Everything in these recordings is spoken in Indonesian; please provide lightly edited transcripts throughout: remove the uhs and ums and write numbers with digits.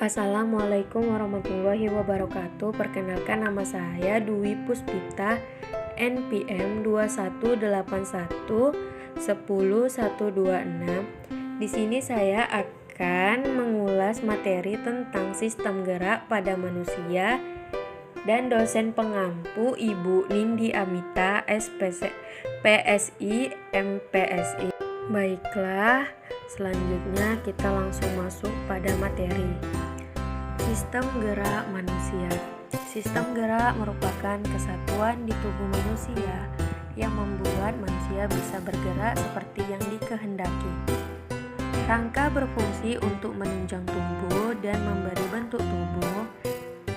Assalamualaikum warahmatullahi wabarakatuh. Perkenalkan, nama saya Dwi Puspita, NPM 2181 10126. Di sini saya akan mengulas materi tentang sistem gerak pada manusia dan dosen pengampu Ibu Nindi Amita, SPC, PSI, MPSI. Baiklah, selanjutnya kita langsung masuk pada materi. Sistem gerak manusia. Sistem gerak merupakan kesatuan di tubuh manusia yang membuat manusia bisa bergerak seperti yang dikehendaki. Rangka berfungsi untuk menunjang tubuh dan memberi bentuk tubuh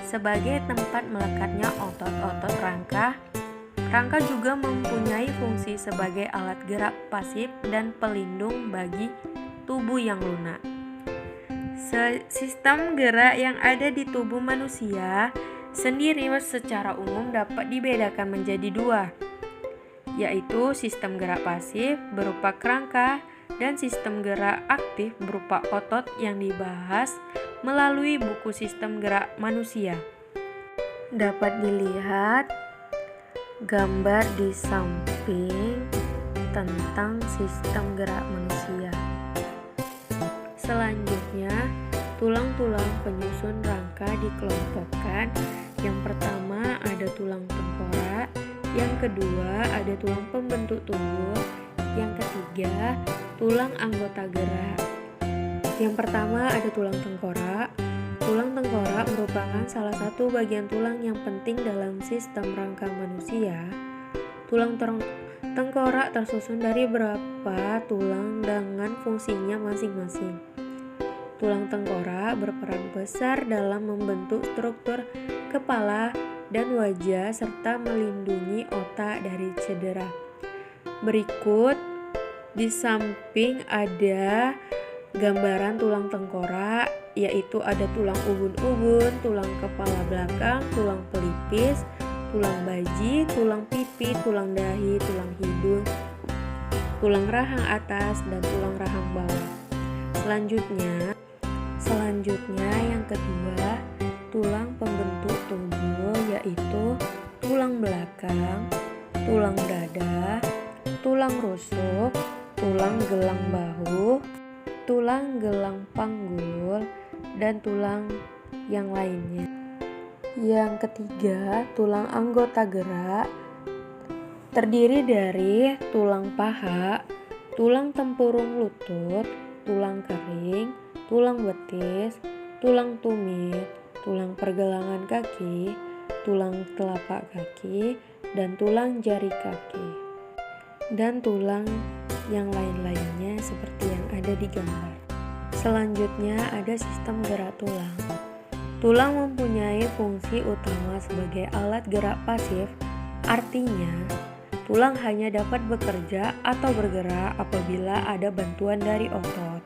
sebagai tempat melekatnya otot-otot rangka. Rangka juga mempunyai fungsi sebagai alat gerak pasif dan pelindung bagi tubuh yang lunak. Sistem gerak yang ada di tubuh manusia sendiri secara umum dapat dibedakan menjadi dua, yaitu sistem gerak pasif berupa kerangka dan sistem gerak aktif berupa otot yang dibahas melalui buku sistem gerak manusia. Dapat dilihat gambar di samping tentang sistem gerak manusia. Selanjutnya, tulang-tulang penyusun rangka dikelompokkan. Yang pertama ada tulang tengkorak, yang kedua ada tulang pembentuk tubuh, yang ketiga tulang anggota gerak. Yang pertama ada tulang tengkorak. Tulang tengkorak merupakan salah satu bagian tulang yang penting dalam sistem rangka manusia. Tulang tengkorak tersusun dari beberapa tulang dengan fungsinya masing-masing. Tulang tengkorak berperan besar dalam membentuk struktur kepala dan wajah serta melindungi otak dari cedera. Berikut di samping ada gambaran tulang tengkorak, yaitu ada tulang ubun-ubun, tulang kepala belakang, tulang pelipis, tulang baji, tulang pipi, tulang dahi, tulang hidung, tulang rahang atas, dan tulang rahang bawah. Selanjutnya yang kedua, tulang pembentuk tubuh, yaitu tulang belakang, tulang dada, tulang rusuk, tulang gelang bahu, tulang gelang panggul, dan tulang yang lainnya. Yang ketiga, tulang anggota gerak terdiri dari tulang paha, tulang tempurung lutut, tulang kering, tulang betis, tulang tumit, tulang pergelangan kaki, tulang telapak kaki, dan tulang jari kaki, dan tulang yang lain-lainnya seperti yang ada di gambar. Selanjutnya ada sistem gerak tulang. Tulang mempunyai fungsi utama sebagai alat gerak pasif, artinya tulang hanya dapat bekerja atau bergerak apabila ada bantuan dari otot.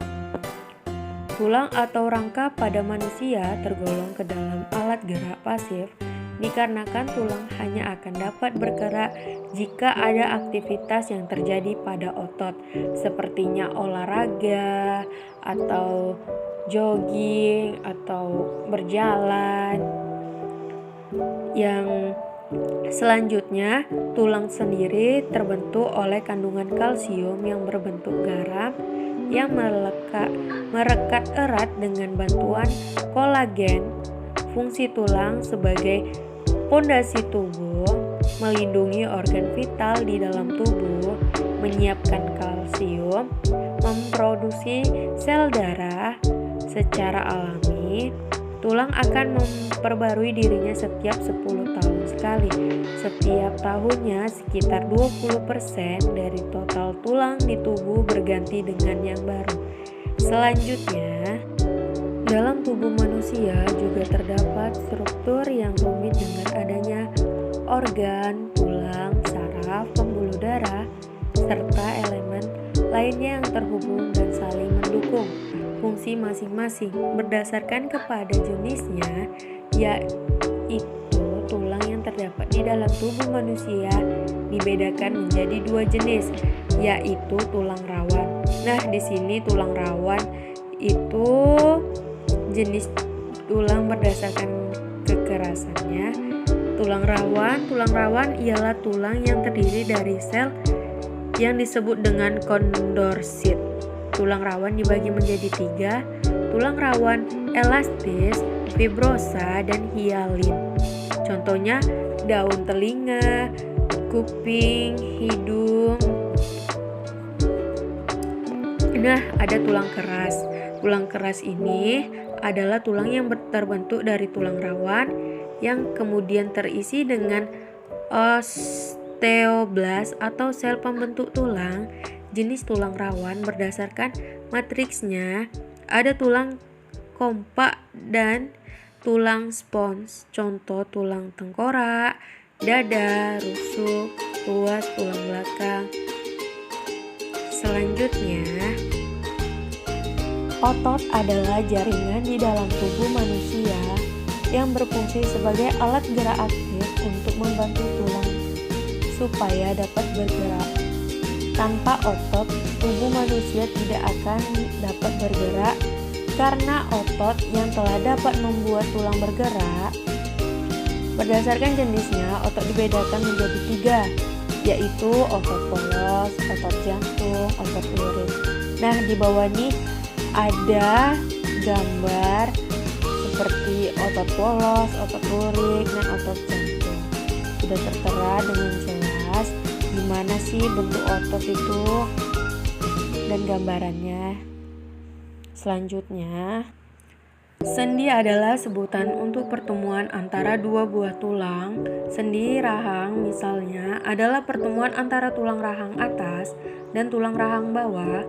Tulang atau rangka pada manusia tergolong ke dalam alat gerak pasif dikarenakan tulang hanya akan dapat bergerak jika ada aktivitas yang terjadi pada otot, sepertinya olahraga atau jogging atau berjalan. Yang selanjutnya, tulang sendiri terbentuk oleh kandungan kalsium yang berbentuk garam yang merekat erat dengan bantuan kolagen. Fungsi tulang sebagai pondasi tubuh, melindungi organ vital di dalam tubuh, menyiapkan kalsium, memproduksi sel darah secara alami. Tulang akan memperbarui dirinya setiap 10 tahun sekali. Setiap tahunnya sekitar 20% dari total tulang di tubuh berganti dengan yang baru. Selanjutnya, dalam tubuh manusia juga terdapat struktur yang rumit dengan adanya organ, tulang, saraf, pembuluh darah, serta elemen lainnya yang terhubung dan saling mendukung fungsi masing-masing berdasarkan kepada jenisnya, yaitu tulang yang terdapat di dalam tubuh manusia dibedakan menjadi dua jenis, yaitu tulang rawan. Nah, di sini tulang rawan itu jenis tulang berdasarkan kekerasannya. Tulang rawan ialah tulang yang terdiri dari sel yang disebut dengan kondrosit. Tulang rawan dibagi menjadi 3, tulang rawan elastis, fibrosa, dan hialin. Contohnya daun telinga, kuping, hidung. Nah, ada tulang keras. Tulang keras ini adalah tulang yang terbentuk dari tulang rawan yang kemudian terisi dengan osteoblast atau sel pembentuk tulang. Jenis tulang rawan berdasarkan matriksnya ada tulang kompak dan tulang spons. Contoh tulang tengkorak, dada, rusuk, ruas tulang belakang. Selanjutnya, otot adalah jaringan di dalam tubuh manusia yang berfungsi sebagai alat gerak aktif untuk membantu tulang supaya dapat bergerak. Tanpa otot, tubuh manusia tidak akan dapat bergerak karena otot yang telah dapat membuat tulang bergerak. Berdasarkan jenisnya, otot dibedakan menjadi 3, yaitu otot polos, otot jantung, otot lurik. Nah, di bawah ini ada gambar seperti otot polos, otot lurik, dan otot jantung. Sudah tertera dengan jelas gimana sih bentuk otot itu dan gambarannya. Selanjutnya, sendi adalah sebutan untuk pertemuan antara dua buah tulang. Sendi rahang misalnya adalah pertemuan antara tulang rahang atas dan tulang rahang bawah.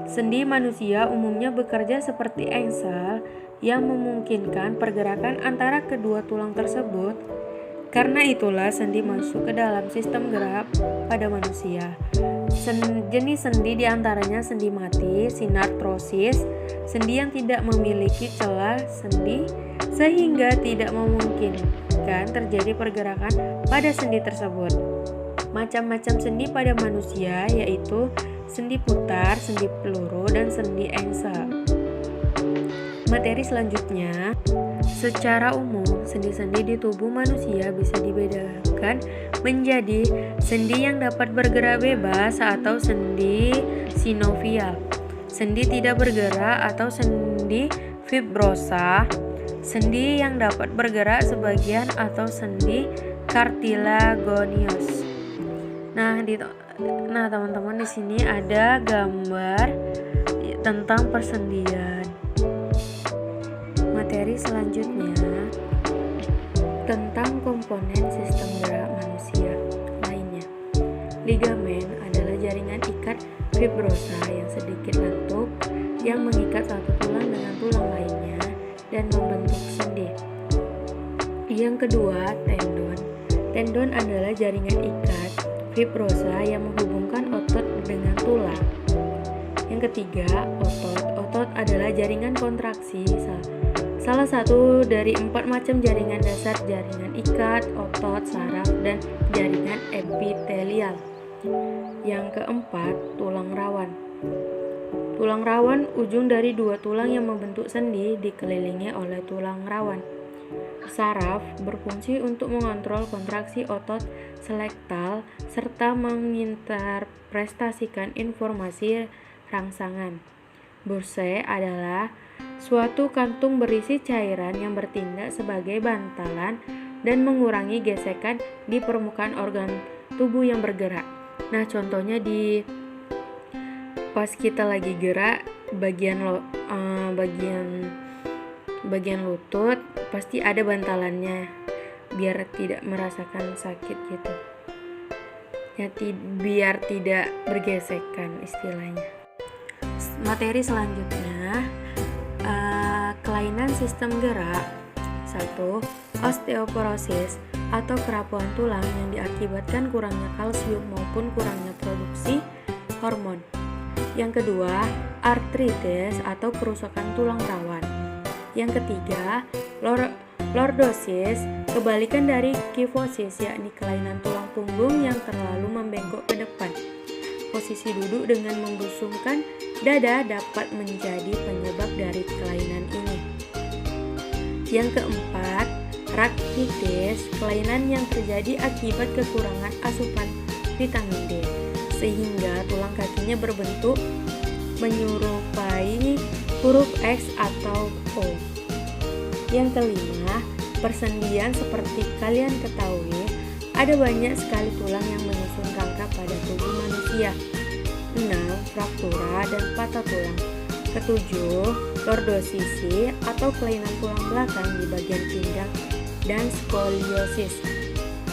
Sendi manusia umumnya bekerja seperti engsel yang memungkinkan pergerakan antara kedua tulang tersebut. Karena itulah sendi masuk ke dalam sistem gerak pada manusia. Jenis sendi diantaranya sendi mati, sinartrosis, sendi yang tidak memiliki celah sendi sehingga tidak memungkinkan terjadi pergerakan pada sendi tersebut. Macam-macam sendi pada manusia yaitu sendi putar, sendi peluru, dan sendi engsel. Materi selanjutnya, secara umum sendi-sendi di tubuh manusia bisa dibedakan menjadi sendi yang dapat bergerak bebas atau sendi sinovial, sendi tidak bergerak atau sendi fibrosa, sendi yang dapat bergerak sebagian atau sendi cartilaginous. Nah, teman-teman, di sini ada gambar tentang persendian. Materi selanjutnya tentang komponen sistem gerak manusia lainnya. Ligamen adalah jaringan ikat fibrosa yang sedikit lentuk yang mengikat satu tulang dengan tulang lainnya dan membentuk sendi. Yang kedua, tendon. Tendon adalah jaringan ikat fibrosa yang menghubungkan otot dengan tulang. Yang ketiga, otot. Otot adalah jaringan kontraksi, salah satu dari 4 macam jaringan dasar: jaringan ikat, otot, saraf, dan jaringan epitelial. Yang keempat, tulang rawan. Tulang rawan ujung dari 2 tulang yang membentuk sendi dikelilingi oleh tulang rawan. Saraf berfungsi untuk mengontrol kontraksi otot selektal serta menginterpretasikan informasi rangsangan. Bursa adalah suatu kantung berisi cairan yang bertindak sebagai bantalan dan mengurangi gesekan di permukaan organ tubuh yang bergerak. Nah, contohnya pas kita lagi gerak bagian lutut pasti ada bantalannya biar tidak merasakan sakit gitu. Ya, biar tidak bergesekan istilahnya. Materi selanjutnya, kelainan sistem gerak. 1. Osteoporosis atau kerapuhan tulang yang diakibatkan kurangnya kalsium maupun kurangnya produksi hormon. Yang kedua, artritis atau kerusakan tulang rawan. Yang ketiga, lordosis, kebalikan dari kifosis, yakni kelainan tulang punggung yang terlalu membengkok ke depan. Posisi duduk dengan membusungkan dada dapat menjadi penyebab dari kelainan ini. Yang keempat, rakitis, kelainan yang terjadi akibat kekurangan asupan vitamin D, sehingga tulang kakinya berbentuk menyerupai huruf X atau O. Yang kelima, persendian. Seperti kalian ketahui, ada banyak sekali tulang yang menyusun rangka pada tubuh manusia. 6. Fraktura dan patah tulang. Ketujuh, lordosisi atau kelainan tulang belakang di bagian pinggang dan skoliosis.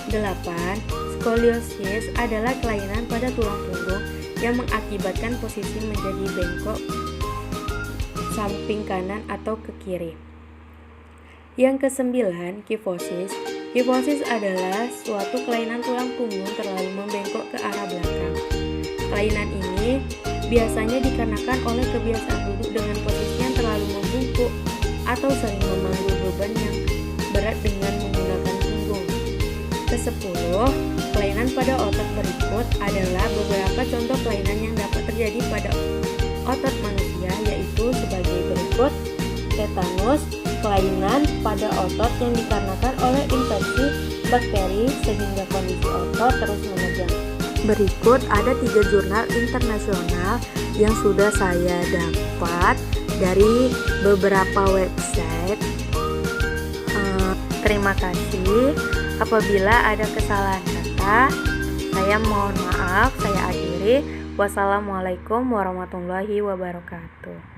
8. Skoliosis adalah kelainan pada tulang punggung yang mengakibatkan posisi menjadi bengkok samping kanan atau ke kiri. Yang kesembilan, kifosis. Kifosis adalah suatu kelainan tulang punggung terlalu membengkok ke arah belakang. Kelainan ini biasanya dikarenakan oleh kebiasaan duduk dengan posisi yang terlalu membungkuk atau sering memanggul beban yang berat dengan menggunakan punggung. Kesepuluh, kelainan pada otot. Berikut adalah beberapa contoh kelainan yang dapat terjadi pada otot manusia, yaitu sebagai berikut. Tetanus, kelainan pada otot yang dikarenakan oleh infeksi bakteri sehingga kondisi otot terus menegang. Berikut ada 3 jurnal internasional yang sudah saya dapat dari beberapa website. Terima kasih. Apabila ada kesalahan kata, saya mohon maaf. Saya akhiri. Wassalamualaikum warahmatullahi wabarakatuh.